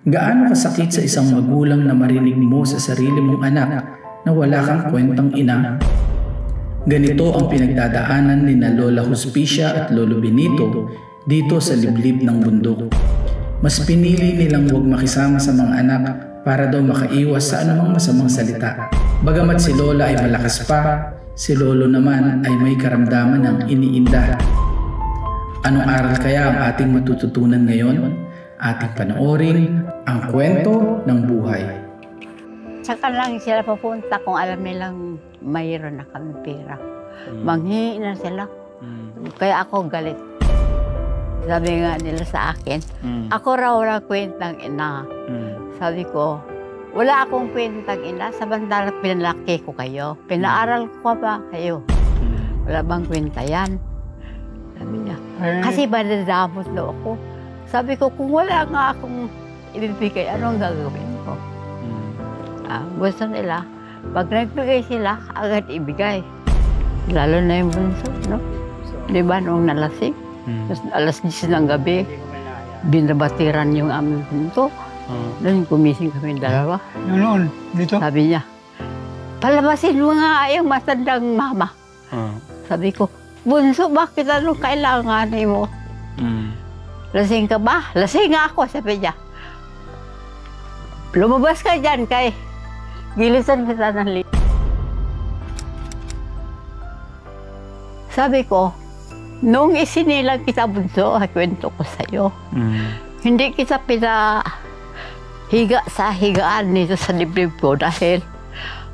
Gaano kasakit sa isang magulang na marinig mo sa sarili mong anak na wala kang kwentang ina? Ganito ang pinagdadaanan ni na Lola Hospicia at Lolo Benito dito sa liblib ng bundok. Mas pinili nilang huwag makisama sa mga anak para daw makaiwas sa anumang masamang salita. Bagamat si Lola ay malakas pa, si Lolo naman ay may karamdaman ng iniinda. Anong aral kaya ang ating matututunan ngayon? Ating panoorin ang kwento ng buhay. Saka lang sila papunta kung alam nilang mayroon na kami pera. Manghihi na sila. Kaya ako galit. Sabi nga nila sa akin, ako raw wala kwentang ina. Sabi ko, wala akong kwentang ina, samantalang pinalaki ko kayo. Pinaaral ko ba kayo? Wala bang kwenta yan? Sabi niya, kasi madadamot daw ako. Sabi ko, kung wala nga akong ibibigay, anong gagawin ko? Gusto nila, pag nagbigay sila, agad ibigay. Lalo na yung bunso, no? Di ba, noong nalasing? Alas 10 ng gabi, binabatiran yung aming bunso. Doon gumising kami dalawa. Noon, dito? Sabi niya, palabasin mo nga yung matandang mama. Sabi ko, bunso, bakit anong kailangan mo? Lasing ka ba? Lasing nga ako, sabi niya. Lumabas ka dyan kay gilisan kita ng liit. Sabi ko, nung isinilang kita bunso, kwento ko sa'yo. Hindi kita pinahiga sa higaan nito sa liblib ko dahil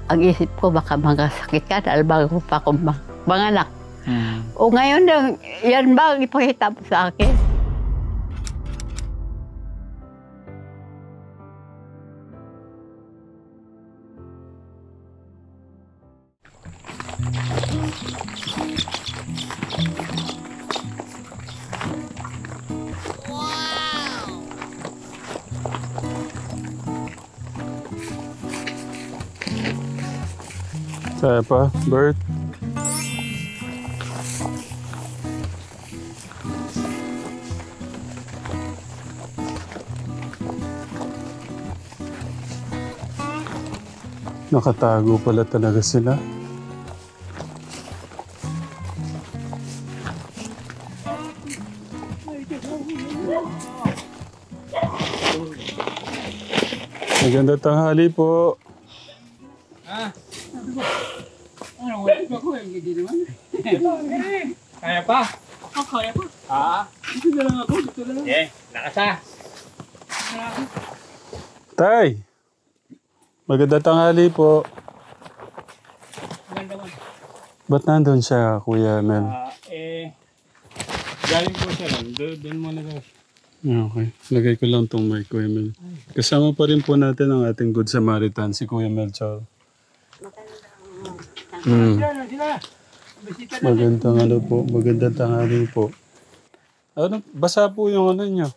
ang isip ko baka magkasakit ka dahil bago pa akong manganak. O ngayon, yan ba ang ipakita mo sa akin? Saya pa, Bert? Nakatago pala talaga sila. Magandang tanghali po. Kaya pa? Kaya pa? Dito na lang ako, dito na lang. Lakas ha. Tay! Magandang tanghali po. Maganda man. Ba't nandun siya, Kuya Mel? Galing po siya lang. Doon mo na daw. Okay. Lagay ko lang tong mic, Kuya Mel. Kasama pa rin po natin ang ating Good Samaritan, si Kuya Mel Chow. Sila. Bisita na. Magandang tanghali po. Ano, basa po yung ano nyo?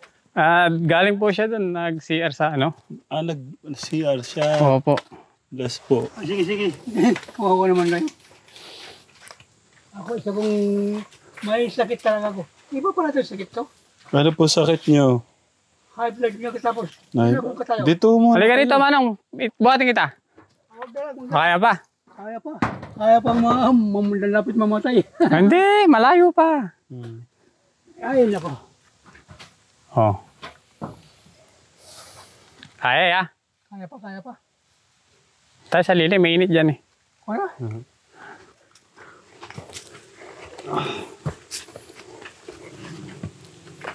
Galing po siya doon. Nag-CR sa ano? Nag-CR siya. Opo. Bless po. Sige. Kawawa naman kayo. Ako isa kong may sakit talaga ako. Iba pa natin sakit to. Ano po sakit nyo? High blood nga katapos. Dito mo. Halika rito, Manong. Buhatin kita. Kaya pa? Kaya pa. Kaya pa lapit mamatay. Hindi, malayo pa. Ay, nako. Oh. Kaya ya. Kaya pa. Tayo sa lilim, may init dyan eh. Kaya?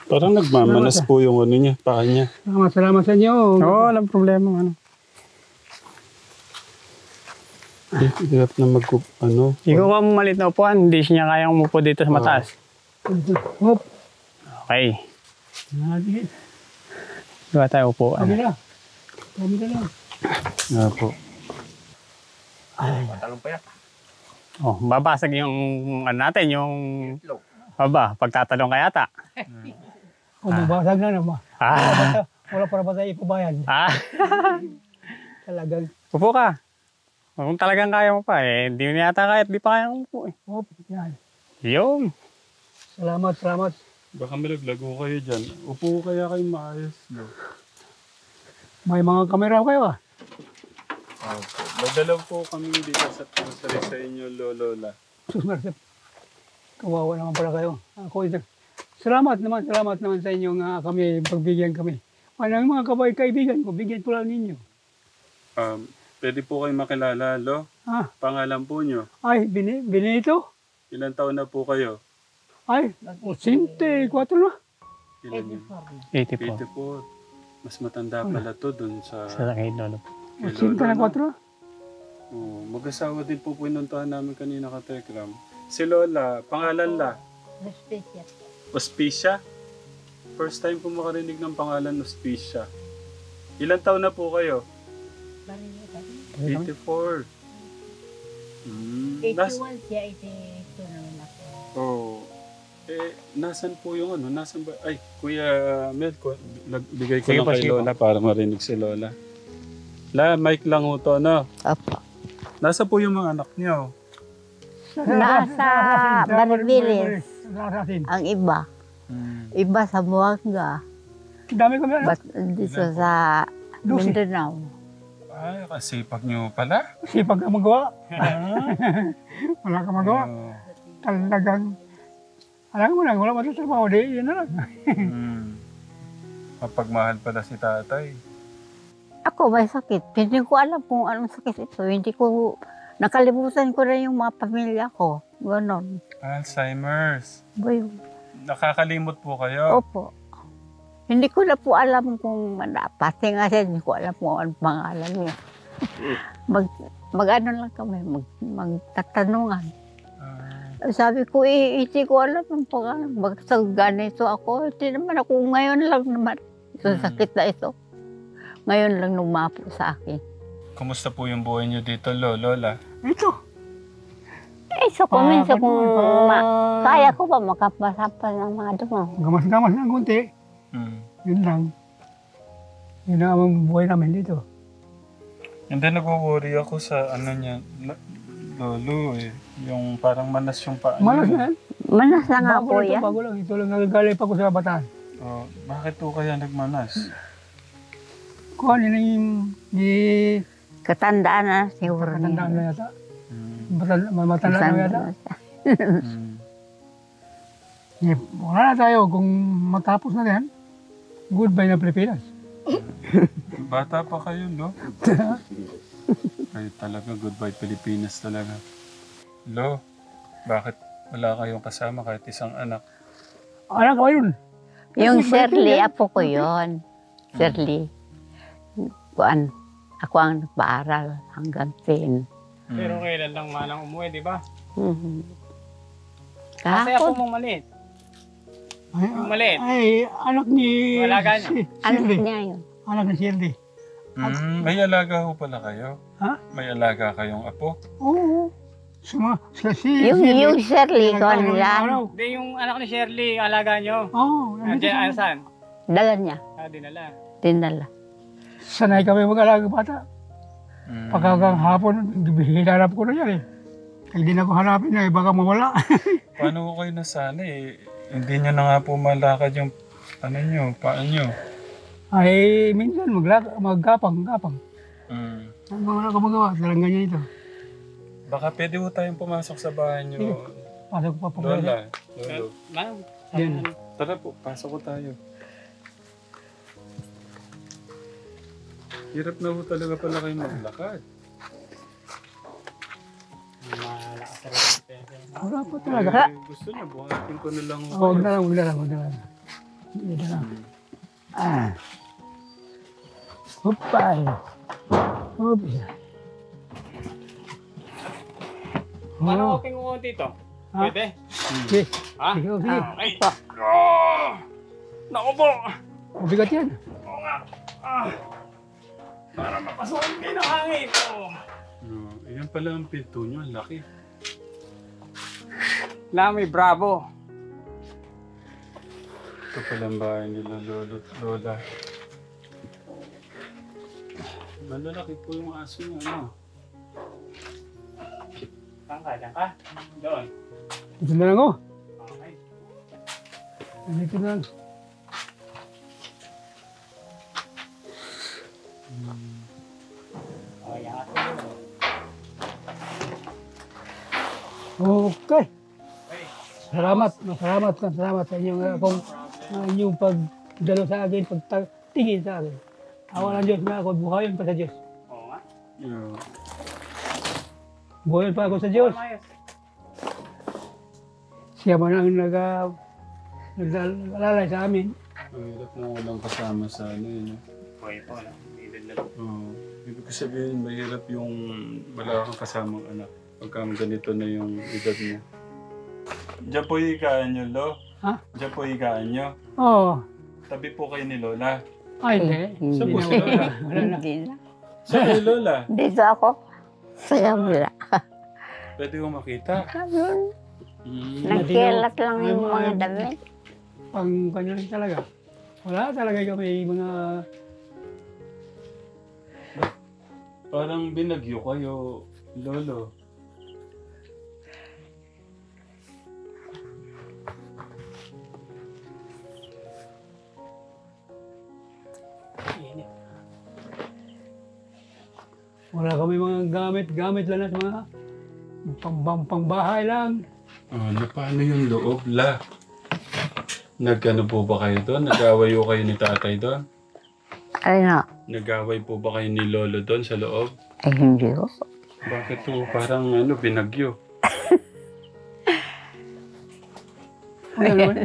Parang nagmamanas po yung ano niya, paa niya. Salamat sa inyo. Oo, walang problema. Ano. Hirap na ano. Ikaw ka malit na upuan, hindi siya kayang umupo dito sa mataas. Hop. Okay. Sige. Diba tayo upuan? Kami na lang. Nga po. Matalong pa yan. Oh, babasag yung ano natin, yung pagtatalong kaya ata. Mabasag na naman. Wala para ba tayo ipabayan? Talagang. Upo ka. Kung talagang kaya mo pa hindi mo yata kaya at di pa kaya mo po Hop, yan. Yun. Salamat. Baka malaglago kayo dyan. Upo kaya kayo maayos. No? May mga kamera kayo ah. Okay. Madalaw po kami dito sa grocery sa inyo, Lola. Sus Marsep. Kawawa naman pala kayo. Salamat naman sa inyo nga kami, pagbigyan kami. Anong mga kaibigan ko, bigyan ko lang ninyo. Pwede po kayo makilala, Lo? Pangalan po nyo? Ay, Benito? Ilan taon na po kayo? Ay, 84 na. Ilan yun? 84. 84. Mas matanda pala to dun sa... Sa kay Lolo. 84 na. Oh, mag-asawa din po pinuntahan namin kanina ka Tekram. Si Lola, pangalan la? Respecia. Ospicia? First time po makarinig ng pangalan Ospicia. Ilan taon na po kayo? 84. 81 siya, 82 naman ako. Oh. Nasan po yung ano? Nasan ba? Ay, Kuya Mel, nagbigay ko lang kay Lola para marinig si Lola. Mic lang ho to, no? Opo. Nasa po yung mga anak niyo? Nasa Barbiris. Nasa Ang iba. Iba sa Buanga. Dami kami anak. Dito sa Mindanao. Ay, kasipag niyo pala. Sipag ka magawa. Wala ka magawa. Talagang, alam mo lang, wala matutrabaho. Yun na lang. Mapagmahal pala si tatay. Ako may sakit. Hindi ko alam kung anong sakit ito. Hindi ko, nakalimutan ko na yung mga pamilya ko. Ganon. Alzheimer's. Boy. Nakakalimot po kayo? Opo. Hindi ko na po alam kung pati nga siya, hindi ko alam kung anong pangalan niya. Mag-ano lang kami, magtatanungan. Sabi ko, hindi ko alam ang pangalan. Basta ganito ako, hindi naman ako ngayon lang naman. Sa sakit na ito. Ngayon lang lumapo sa akin. Kumusta po yung buhay niyo dito, Lola? Ito. So kuminsan kung kaya ko ba makapasampan ng mga dumaw. Gamas-gamas ng kunti. Yun lang. Yun ang buhay namin dito. Hindi, nag-worry ako sa ano niya, Lolo eh. Yung parang manas yung paa niya. Malas na yan. Manas na nga po yan. Bago lang. Ito lang nagagalay pa ko sa bataan. Oh, bakit po kaya nagmanas? Kung ano yung Katandaan na siguro niya. katandaan na yata. Matanda na yata. Wala na tayo. Kung matapos na yan, goodbye na Pilipinas. Bata pa kayo, no? Kayo talaga, goodbye Pilipinas talaga. Lo, bakit wala kayong kasama kahit isang anak? Anak ko yun. Yung Shirley, apo ko yun. Shirley. Kuan, ako ang nagpaaral hanggang 10. Pero kailan lang manang umuwi, di ba? Kahapon. Kasi ako mong maliit. Yung maliit. Ay, anak ni... Walaga niya. Anak niya yun. Anak ni Shirley. May alaga ho pala kayo? Ha? May alaga kayong apo? Oo. Yung Shirley ko nila. Hindi, yung anak ni Shirley, alaga nyo. Oo. Diyan, saan? Dala niya. Dinala. Dinala. Sanay kami mag-alaga bata. Pagkagang hapon, hinanap ko na yan eh. Hindi na ko hanapin na baka mawala. Paano ko kayo nasanay eh? Hindi nyo na nga po malakad yung ano nyo, paan nyo. Ay, minsan maggapang. Mm. Ang mga magawa, talagang ganyan ito. Baka pwede ho tayong pumasok sa bahay nyo. Pasok pa po. Lola, Lolo. Ma'am, Yan. Tara po, pasok ko tayo. Hirap na ho talaga pala kayo maglakad. Wala po talaga. Gusto niya, buhatin ko na lang ho. Huwag na lang. Hindi na lang. Hupay. Hupay. paano ko pingungo dito? Pwede? Sige. Ha? Sige. Ay! Naku po! Mabigat yan. Oo nga! Para mapasukin kayo ng hangin. Ayan pala ang pinto nyo, ang laki. Lami, bravo! Ito pala ang bahay nila, Lola. Malalaki po yung aso niya, ano? Saan ka? Doon. Dito na lang ako. Okay. Dito na lang. Okay. Salamat sa inyong pagdalo sa akin, pagtingin sa akin. Awa ng Diyos na ako, buhayin pa sa Diyos. Oo nga. Yeah. Buhayin pa ako sa Diyos. Siya man ang naglalay sa amin. Ang hirap na walang kasama sa ano yun. Okay po, ano? Oo. Ibig sabihin, mahirap yung wala kang kasamang anak. Pagka ganito na yung edad mo. Diyan po higaan nyo, Lo? Ha? Diyan po higaan nyo? Oo. Tabi po kayo ni Lola. Ay, hindi. Saan po si Lola? Hindi na. Saan kayo, Lola? Dito ako. Sa kabila. Pwede ko makita. Yun. Nagkilat lang yung mga damit. Pang kanya lang talaga. Wala talaga kami mga... Parang binagyo kayo, Lolo. Wala kami mga gamit lang at mga pangbahay lang. Ano, paano yung loob, La? Nag-ano po ba kayo doon? Nag-away po kayo ni tatay doon? Ano? Nag-away po ba kayo ni Lolo doon sa loob? Ay, hindi ko. Bakit po? Parang ano, binagyo. Ano naman?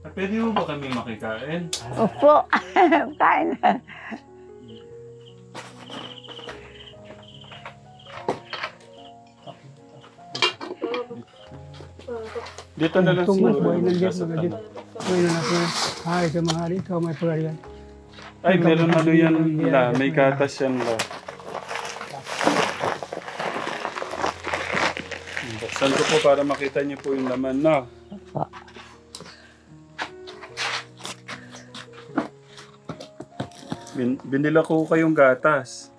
Pwede mo ba kami makikain? Opo. Kain na. Dito na lang Tungas, siguro. buhay ng Diyos, Nasa mga Diyos. tanong. Buhay na natin. Hari ka mga hari, ikaw may pularian. Ay, meron ano yan, La. May gatas yan, La. Buksan ko po para makita niyo po yung laman, no? Binila ko kayong gatas.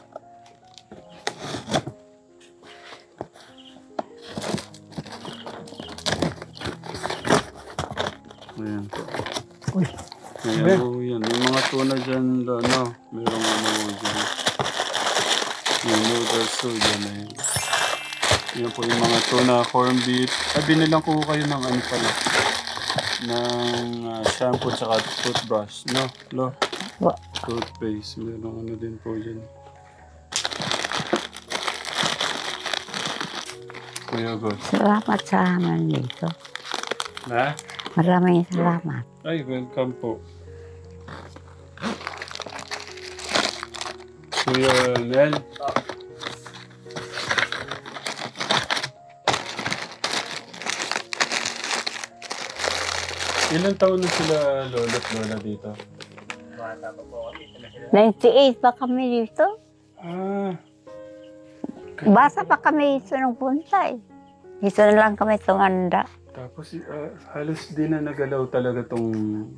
Ayan po. Uy, Ayan po yan. May mga tuna dyan, no? Merong ano po dyan. Yung noodles so dyan na yun. Yan po yung mga tuna, corned beef. Ay, binilang ko kayo ng ano pala. Ng shampoo tsaka toothbrush. No? Lo? Wa. Toothpaste. Merong ano din po dyan. Kuya God. Salamat sa amin dito. Na? Maraming salamat. Ay, welcome po. Kuya Nel. Ilang taon na sila lolo at lola dito? Bata pa po kami. 98 pa kami dito. Ah, Basa pa kami dito nung punta eh. Dito na lang kami tumanda. tapos halos di na nagalaw talaga tong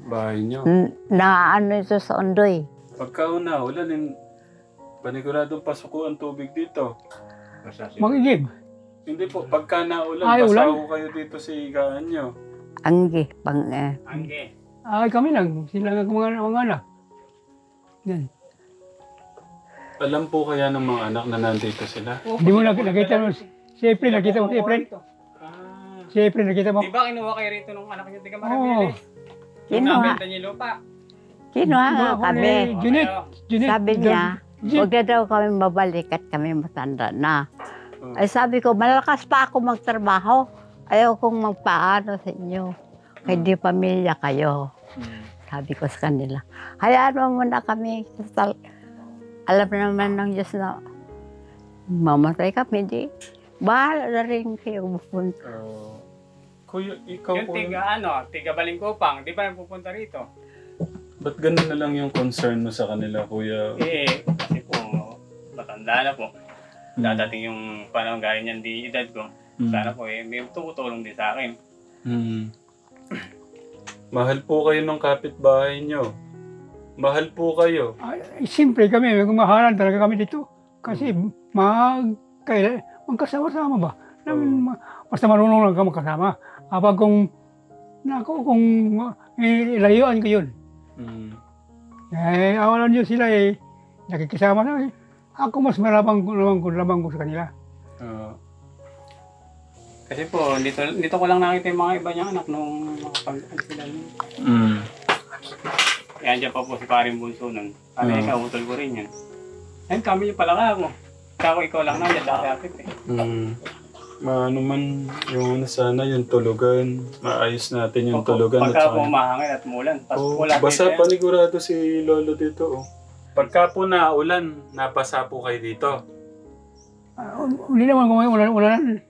bahay nyo. Na ano ito sa Ondoy. Pagka ulan, paniguradong pasuko ang tubig dito. mag-igib. Hindi po, pagka naulan, Ay, ulan? basaho kayo dito sa higaan nyo. Anggi, Angge. Ay, kami lang. Sila nga mga anak. Yan. Alam po kaya ng mga anak na nandito sila? Hindi mo nakita mo. Siyempre, nakita mo si Efren. Ah, Siyempre, nakita mo. Di ba kinuha kayo rito nung anak niyo, Tiga Oo. Maraviles? Kinuha. Nabenta niyo yung lupa. Kinuha nga Ako kami. ni Junit. Junit. Sabi niya, Junit. huwag na daw kami mabalik at kami matanda na. Oh. Ay sabi ko, malakas pa ako magtrabaho. Ayaw kong magpaano sa inyo. Kaya di pamilya kayo. Sabi ko sa kanila. Hayaan mo muna kami. Alam naman ng Diyos na mamatay kami. Di. Bahala na rin kayo pupunta. Kuya, ikaw Yung po, tiga Balingkupang, di ba nagpupunta rito? ba't ganun na lang yung concern mo sa kanila, kuya? Kasi po, matanda na po. Dadating yung panahon gaya niyan di edad ko. Sana po may tumutulong din sa akin. Mahal po kayo ng kapitbahay nyo. Mahal po kayo. Ay, siyempre kami, mahalan talaga kami dito. Kasi magkasama-sama ba? Basta marunong lang ka magkasama. Kapag kung ilayuan ko yun. Eh, awalan nyo sila eh. nakikisama na. Ako mas malamang ko sa kanila. Kasi po, dito ko lang nakita yung mga iba niyang anak nung makapag-ano sila. Yan dyan pa po si Paring Bunso nun. Kami ikaw, utol ko rin yan. Ayun, kami yung pala ka ako. Ikaw lang na, yan dati apit eh. Ano man yung sana yung tulugan. Maayos natin yung tulugan. Pagka po mahangin at mulan. Basa panigurado si Lolo dito. Pagka po naulan, napasa po kayo dito. Hindi naman kung may ulan.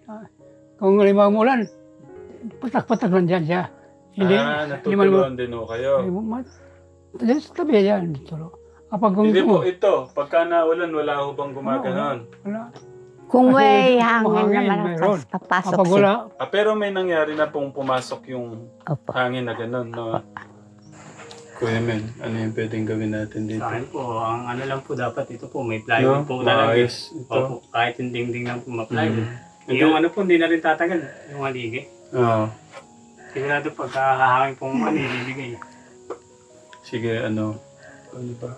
Kung halimbawa umulan, patak-patak lang dyan siya. Natutulungan din o kayo. Tabi yan. Hindi po ito, pagka naulan, wala ho bang gumaganon? Wala. Kung may hangin na malakas, papasok siya. Pero may nangyari na pong pumasok yung hangin na gano'n, no? Kuya Men, ano yung pwedeng gawin natin dito? Sa akin po, ang ano lang po dapat ito po, may plywood po talaga. Opo, kahit yung dingding lang po ma-plywood. Yung ano po, hindi na rin tatagal, yung haligi. Oo. Sigurado pagkahangin pong manilibigay. Sige, ano ba?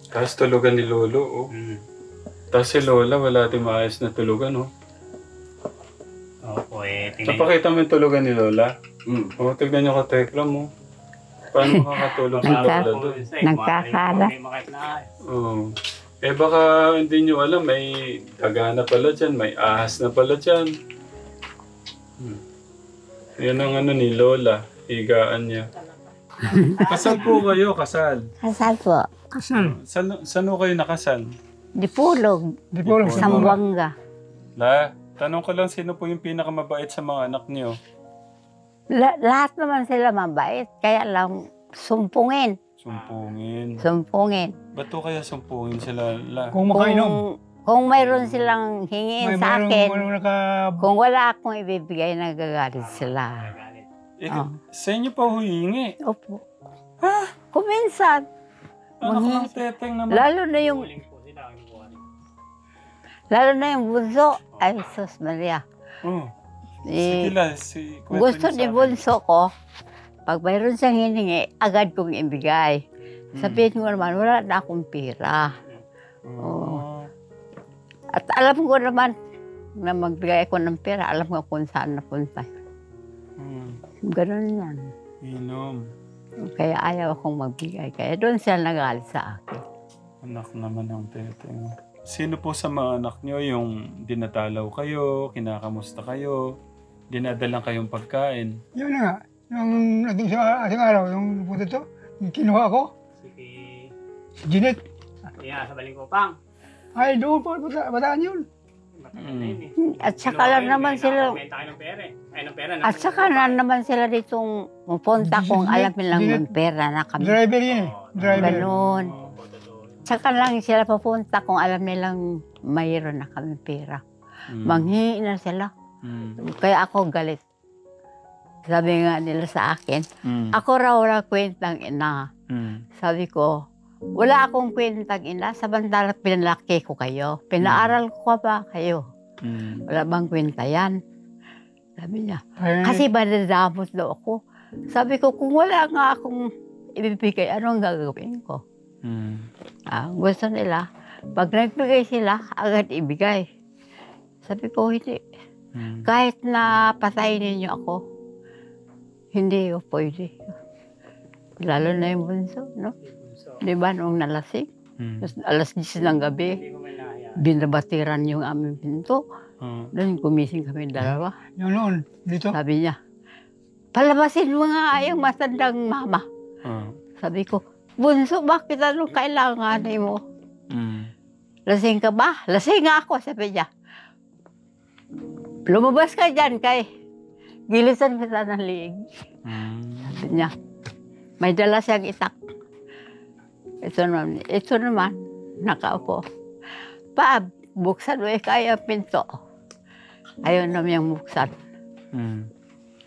Tapos tulugan ni Lolo, Tapos si Lola, wala din maayos na tulugan, Opo, tingnan So, pakita mo yung tulugan ni Lola. Tignan nyo ka, Tekla mo. Paano makakatulog si Lola doon? Nagkakala. Baka hindi nyo alam, may daga na pala dyan, may ahas na pala dyan. Yan ang ano ni Lola, higaan niya. Kasal po kayo, kasal. Kasal po. Kasal. Saan ho kayo nakasal? Dipulog. Sambuanga. Tanong ko lang, sino po yung pinakamabait sa mga anak niyo? Lahat naman sila mabait. Kaya lang sumpungin. Sumpungin. Ba't to kaya sumpungin sila? Kung makainom. Kung mayroon silang hingiin sa akin, kung wala akong ibibigay, nagagalit sila. Sa inyo pa huhingi? Opo. Kung minsan. Anak ng teteng naman. Lalo na yung bunso. Ay, sus Maria. Sige lang, gusto ni bunso ko, pag mayroon siyang hiningi, agad kong ibigay. Sabihin ko naman, wala na akong pera. At alam ko naman na magbigay ako ng pera, alam ko kung saan napunta. Ganun yan. Kaya ayaw akong magbigay. Kaya doon siya nagalit sa akin. Anak naman ng teteng. Sino po sa mga anak nyo yung dinadalaw kayo, kinakamusta kayo, dinadalang kayong pagkain? Yun na nga. Yung nandun sa ating araw, yung puto to, yung kinuha ko. Si Jeanette. Sa Balingkopang. Ay, doon po, bataan yun. At saka lang naman sila. At saka na naman sila ditong pupunta kung alam nilang may pera na kami. Driver yun eh. Ganun. Saka lang sila pupunta kung alam nilang mayroon na kami pera. Manghihi na sila. Kaya ako galit. Sabi nga nila sa akin, ako raw kwentang ina. Sabi ko, wala akong kwentang ina, samantalang pinalaki ko kayo. Pinaaral ko ba kayo? Wala bang kwenta yan? Sabi niya, kasi madadamot daw ako. Sabi ko, kung wala nga akong ibibigay, ano ang gagawin ko? Gusto nila, pag nagbigay sila, agad ibigay. Sabi ko, hindi. Kahit na patayin ninyo ako, hindi ko pwede. Lalo na yung bunso, no? Di ba, nung nalasing? Alas 10 ng gabi, binabatiran yung aming pinto. Doon gumising kami dalawa. Yung noon, dito? Sabi niya, palabasin mo nga yung matandang mama. Sabi ko, bunso, bakit anong kailangan mo? Lasing ka ba? Lasing nga ako, sabi niya. Lumabas ka dyan kay gilisan kita ng liig. Sabi niya, may dala siyang itak. Ito naman, nakaupo. Pa, buksan mo kaya pinto. Ayaw naman yung buksan.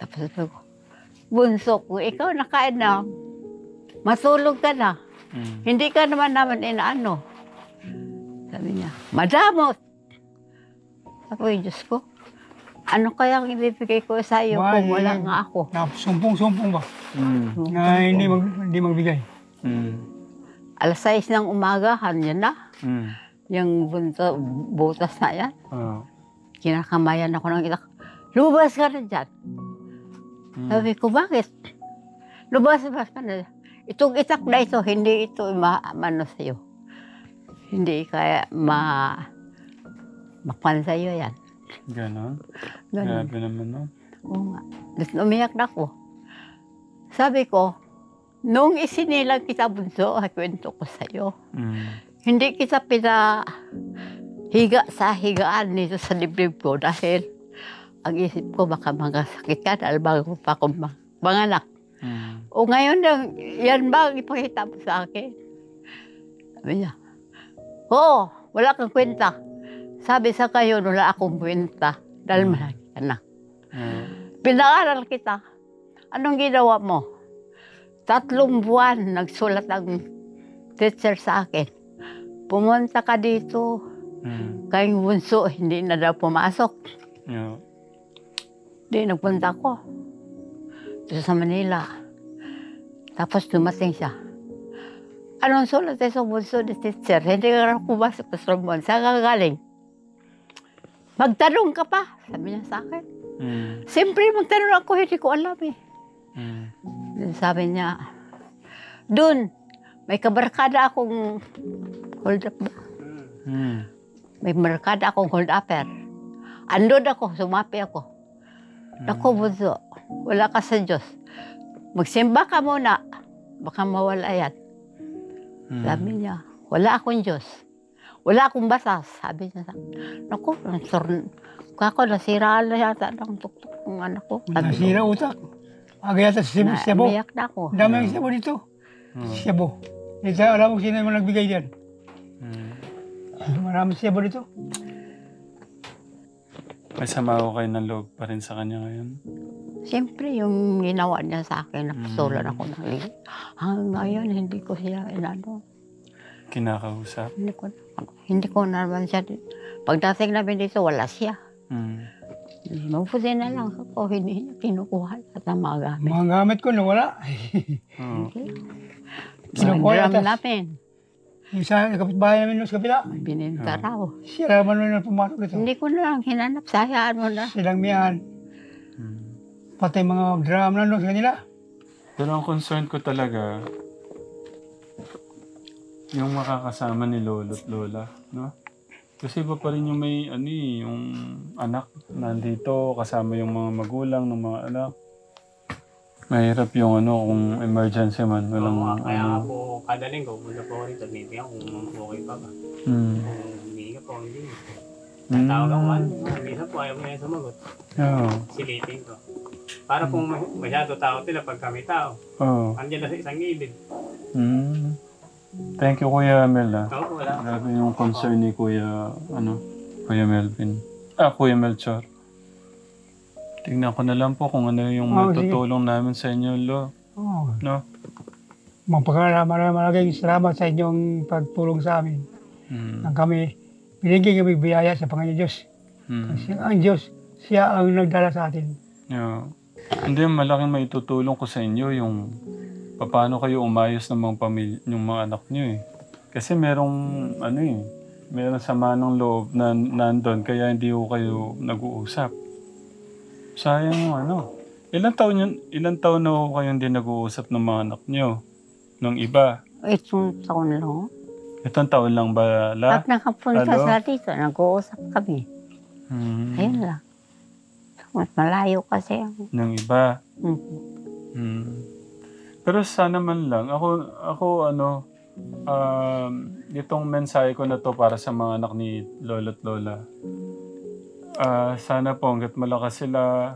Tapos sabi ko, bunso, kung ikaw nakain na, matulog ka na. Hindi ka naman inaano. Sabi niya, madamot. Sabi ko, Diyos ko, ano kayang ibibigay ko sa iyo kung wala nga ako? Sumpong-sumpong ba? Na hindi magbigay. Alas 6 ng umagahan, yan na. Yung butas na yan. Kinakamayan ako ng itak. Lumabas ka na dyan. Sabi ko, bakit? Lumabas ka na dyan. Itong itak na ito, hindi ito maano sa'yo. Hindi kaya makpan sa'yo yan. Ganon? Ganon. Grabe naman, no? Oo nga. Tapos umiyak na ako. Sabi ko, nung isinilang kita bunso, kwento ko sa'yo. Hindi kita higa sa higaan nito sa dibdib ko dahil ang isip ko baka magkasakit ka dahil bago pa akong manganak. O ngayon, yan ba ang ipakita mo sa akin? Sabi niya, oo, wala kang kwenta. Sabi sa kayo, wala akong kwenta dahil malaki ka na. Pinaaral kita. Anong ginawa mo? 3 buwan nagsulat ang teacher sa akin. Pumunta ka dito. Kayong bunso, hindi na daw pumasok. Hindi, nagpunta ko. Dito sa Manila. Tapos dumating siya. Anong sulat sa bunso ni teacher? Hindi ka na pumasok sa Sorbonne. Saan ka galing? Magtanong ka pa, sabi niya sa akin. Siyempre, magtanong ako, hindi ko alam eh. Sabi niya, dun, may kabarkada akong hold up ba? May barkada akong hold upper. Andun ako, sumapi ako. Naku, bunso, wala ka sa Diyos. Magsimba ka muna, baka mawala yan. Sabi niya, wala akong Diyos. Wala akong basas, sabi niya. Naku, kako, nasiraan na yata ng tuktok ng anak ko. Nasira utak. Aga yata sa Cebu. Naiyak na ako. Dami ang Cebu dito. Cebu. Dito, alam mo sino yung nagbigay dyan. Maraming Cebu dito. May sama ko kayo ng loob pa rin sa kanya ngayon? Siyempre, yung ginawa niya sa akin, napasulan ako ng liit. Hanggang ngayon, hindi ko siya inano. Kinakausap? Hindi ko naman siya. Pagdating namin dito, wala siya. Mabuti na lang ako, hindi niya kinukuha at ang mga gamit. Mga gamit ko nawala. Kinukuha namin. Yung sa kapitbahay namin sa kabila. Bininta raw. Sila naman na pumasok dito. Hindi ko na lang hinanap, sayaan mo na. Silang miyan. Pati mga drum na sa kanila. Pero ang concern ko talaga, yung makakasama ni lolo at lola, no? Kasi iba pa rin yung may, yung anak nandito, kasama yung mga magulang ng mga anak. Mahirap yung kung emergency man. Walang, kaya ako kada linggo, punta po rito, tinitingnan kung okay pa ba. Kung hindi ka po, hindi. Tatawag ako, minsan po ayaw mo na yung sumagot. Silipin ko. Para kung masyado tao sila pag kami tao. Andiyan na sa isang gilid. Thank you, Kuya Mel. Oo, wala. Grabe yung concern ni Kuya Melvin. Kuya Melchor. Tingnan ko na lang po kung ano yung matutulong namin sa inyo, Lo. No? Maraming salamat sa inyong pagtulong sa amin. Ang kami, binigyan kami biyaya sa Panginoon Diyos. Kasi ang Diyos, siya ang nagdala sa atin. Yeah. Hindi, malaking maitutulong ko sa inyo yung paano kayo umayos ng mga pamilya, yung mga anak nyo eh. Kasi merong, merong sama ng loob na nandun, kaya hindi ko kayo nag-uusap. Sayang Ilan taon na ho kayo hindi nag-uusap ng mga anak nyo? Nung iba? 8 taon lang. 8 taon lang ba, La? Pag nakapunta sila dito, nag-uusap kami. Ayun lang. Mas malayo kasi. Nung iba? Pero sana man lang, ako itong mensahe ko na to para sa mga anak ni Lolo at Lola. Sana po, hanggat malakas sila,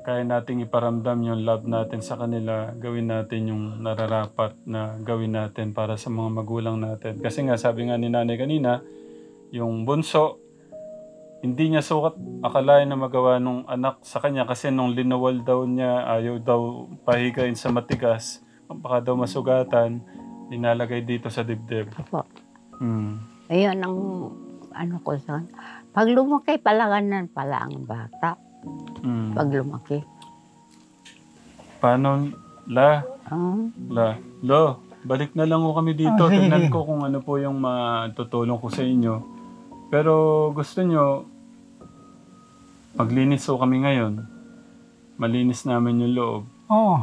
kaya nating iparamdam yung love natin sa kanila, gawin natin yung nararapat na gawin natin para sa mga magulang natin. Kasi nga, sabi nga ni Nanay kanina, yung bunso, hindi niya sukat akalain na magawa nung anak sa kanya kasi nung linawal daw niya, ayaw daw pahigain sa matigas, baka daw masugatan, inalagay dito sa dibdib. Apo. Ayun ang ko sa pag lumaki, palaganan pala ang bata. Pag lumaki. Paano, Lo, balik na lang ko kami dito. Sige, Tingnan sige. ko kung ano po yung matutulong ko sa inyo. Pero gusto nyo, maglinis ko kami ngayon. Malinis namin yung loob. Oo.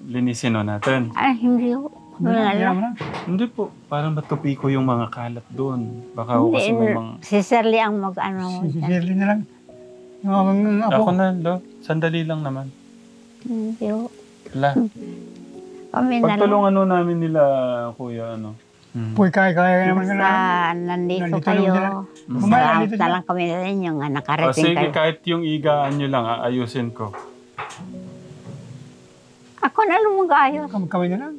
Linisin o natin. Ay, hindi ko. Wala. Hindi po, parang matupi ko yung mga kalat doon. Baka ako kasi may mga... Si Shirley ang mag-ano. Si Shirley na lang. Yung apo. Ako na, lo. Sandali lang naman. Hindi ko. Wala. Kami na lang. Pagtulungan nun namin nila, kuya, ano. Puy, kaya naman ka na. Nandito Nandito kayo. lang sila. Salamat Nandito na lang kami sa inyo nga O nakarating sige, kayo. kahit yung igaan nyo lang, aayusin ko. Ako na lumagayos. Kami na lang.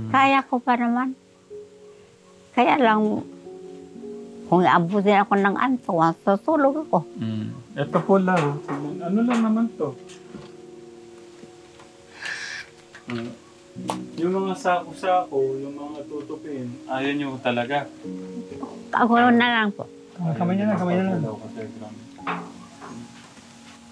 Kaya ko pa naman. Kaya lang, kung abutin ako ng anto, tutulog ako. Ito po lang. Ano lang naman to? Yung mga sako-sako, yung mga tutupin, ayaw nyo talaga. Ako na lang po. Kami na lang.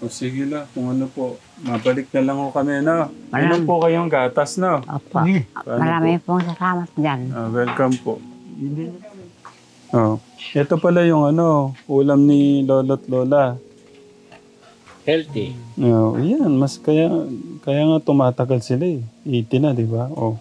O sige lang, kung ano po, mabalik na lang ko kami, no? Maraming- Inom po kayong gatas, no? Opo. Sige. Maraming pong salamat dyan. Welcome po. Oh, ito pala yung ano, ulam ni lolo't lola. Healthy. Oh, yan, mas kaya nga tumatagal sila eh. 80 na, di ba? Oh.